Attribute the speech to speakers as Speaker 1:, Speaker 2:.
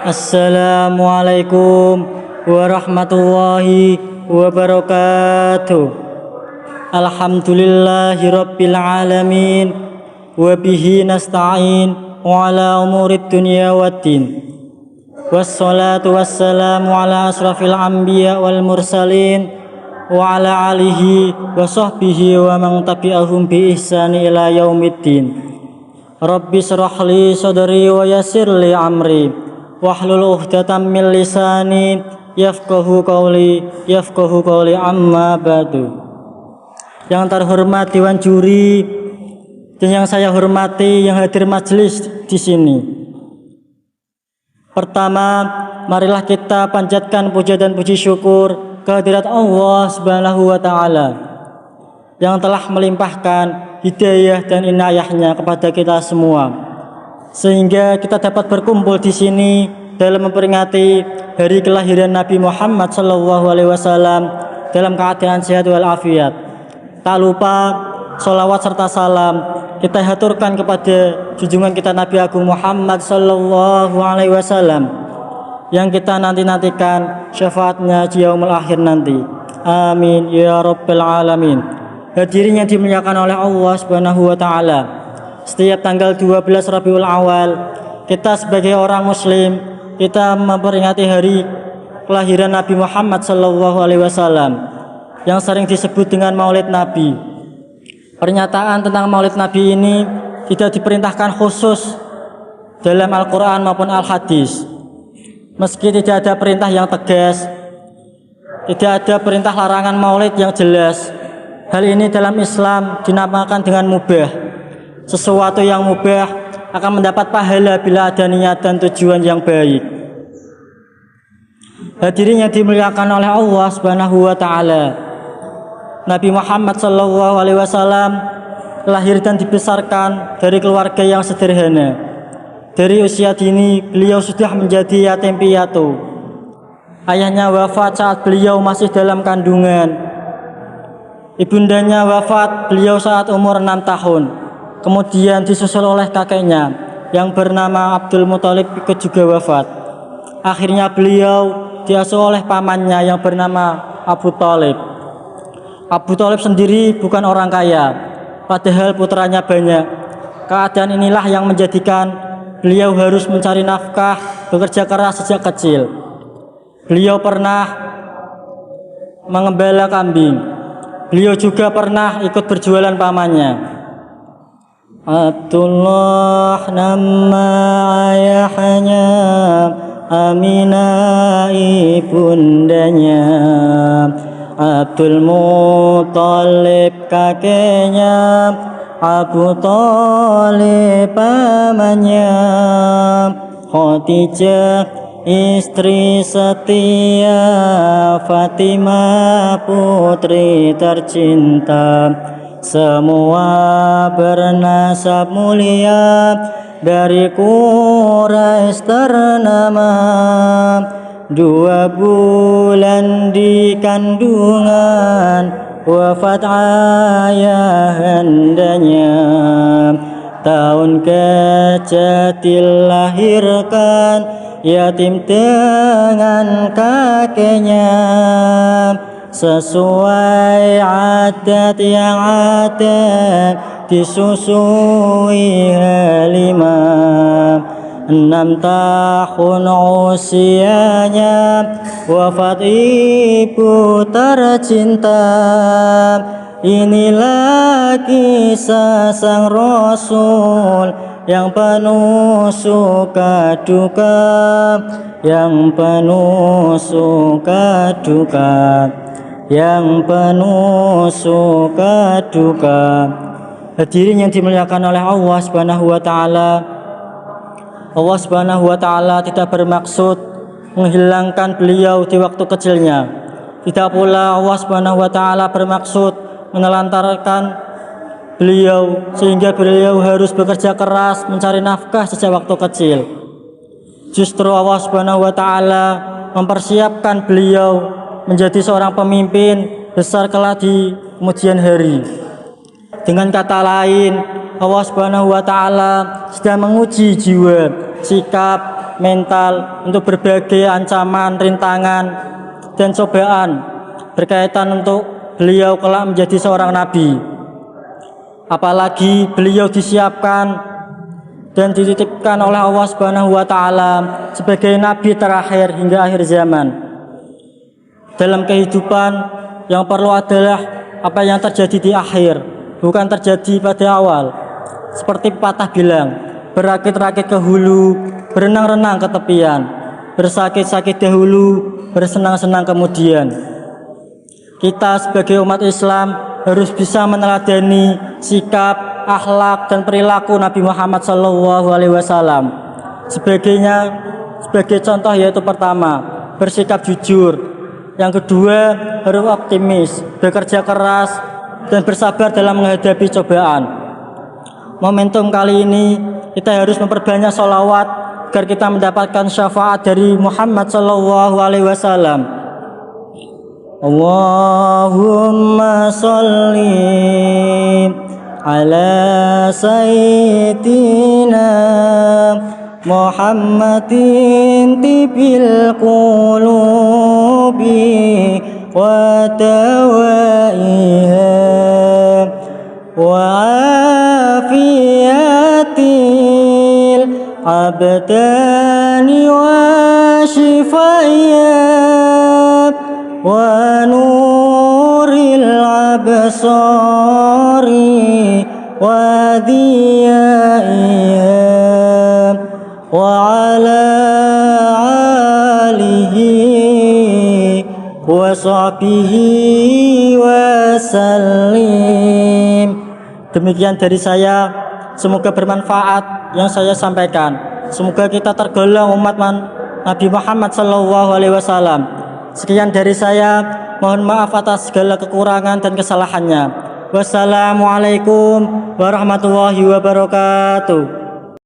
Speaker 1: Assalamualaikum warahmatullahi wabarakatuh. Alhamdulillahi rabbil alamin. Wa bihi nasta'in wa ala umurid dunya waddin. Wassalatu wassalamu ala asrafil anbiya wal mursalin wa ala alihi wa sahbihi wa man tabi'ahum bi ihsani ila yaumiddin. Rabbi shrah li sadri wa yassir li amri wahlul 'uqdatam min lisani yafqahu qawli amma ba'du. Yang terhormat Dewan Juri dan yang saya hormati yang hadir majelis di sini. Pertama, marilah kita panjatkan puja dan puji syukur kehadirat Allah Subhanahu wa taala yang telah melimpahkan hidayah dan inayahnya kepada kita semua, sehingga kita dapat berkumpul di sini dalam memperingati hari kelahiran Nabi Muhammad SAW dalam keadaan sehat walafiat. Tak lupa sholawat serta salam kita haturkan kepada junjungan kita Nabi Agung Muhammad SAW yang kita nantikan syafaatnya di yaumul akhir nanti. Amin ya rabbal alamin. Hadirin yang dimuliakan oleh Allah Subhanahu wa taala, setiap tanggal 12 Rabiul Awal kita sebagai orang muslim kita memperingati hari kelahiran Nabi Muhammad SAW yang sering disebut dengan Maulid Nabi. Pernyataan tentang Maulid Nabi ini tidak diperintahkan khusus dalam Al-Quran maupun Al-Hadis. Meski tidak ada perintah yang tegas, tidak ada perintah larangan maulid yang jelas, hal ini dalam Islam dinamakan dengan mubah. Sesuatu yang mubah akan mendapat pahala bila ada niat dan tujuan yang baik. Hadirin yang dimuliakan oleh Allah Subhanahu wa taala, Nabi Muhammad SAW lahir dan dibesarkan dari keluarga yang sederhana. Dari usia dini beliau sudah menjadi yatim piatu. Ayahnya wafat saat beliau masih dalam kandungan. Ibundanya wafat beliau saat umur 6 tahun. Kemudian disusul oleh kakeknya yang bernama Abdul Muthalib ikut juga wafat. Akhirnya beliau diasuh oleh pamannya yang bernama Abu Thalib. Abu Thalib sendiri bukan orang kaya, padahal putranya banyak. Keadaan inilah yang menjadikan beliau harus mencari nafkah, bekerja keras sejak kecil. Beliau pernah mengembala kambing. Beliau juga pernah ikut berjualan pamannya. Abdullah nama ayahnya, Aminah ibundanya, Abdul Muthalib kakeknya, Abu Thalib pamannya, Khadijah istri setia, Fatimah putri tercinta, semua bernasab mulia dari Quraisy ternama. 2 bulan di kandungan wafat ayahandanya. Tahun ke-7 dilahirkan yatim dengan kakeknya. Sesuai adat yang ada disusui Halimah. 6 tahun usianya wafat ibu tercinta. Inilah kisah sang Rasul yang penuh suka duka, yang penuh suka duka, yang penuh suka duka. Hadirin yang dimuliakan oleh Allah Subhanahu wa taala, Allah Subhanahu wa taala tidak bermaksud menghilangkan beliau di waktu kecilnya. Tidak pula Allah Subhanahu wa taala bermaksud menelantarkan beliau sehingga beliau harus bekerja keras mencari nafkah sejak waktu kecil. Justru Allah Subhanahu wa taala mempersiapkan beliau menjadi seorang pemimpin besar kelak di kemudian hari. Dengan kata lain, Allah Subhanahu wa taala sedang menguji jiwa, sikap mental untuk berbagai ancaman, rintangan, dan cobaan berkaitan untuk beliau kelak menjadi seorang nabi. Apalagi beliau disiapkan dan dititipkan oleh Allah Subhanahu wa taala sebagai nabi terakhir hingga akhir zaman. Dalam kehidupan yang perlu adalah apa yang terjadi di akhir, bukan terjadi pada awal. Seperti pepatah bilang, berakit-rakit ke hulu, berenang-renang ke tepian, bersakit-sakit dahulu, bersenang-senang kemudian. Kita sebagai umat Islam harus bisa meneladani sikap, akhlak, dan perilaku Nabi Muhammad SAW. Sebagai contoh yaitu pertama, bersikap jujur. Yang kedua, harus optimis, bekerja keras, dan bersabar dalam menghadapi cobaan. Momentum kali ini kita harus memperbanyak sholawat agar kita mendapatkan syafaat dari Muhammad SAW. Allahumma sholli ala sayyidina Muhammadin tibil qulubi wa dawaiha wa afiyatil abdani wa shifayat wa nuril absari wa diyaiha wa ala alihi wa sahbihi wa sallim. Demikian dari saya, semoga bermanfaat yang saya sampaikan. Semoga kita tergolong umat Nabi Muhammad SAW. Sekian dari saya, mohon maaf atas segala kekurangan dan kesalahannya. Wassalamualaikum warahmatullahi wabarakatuh.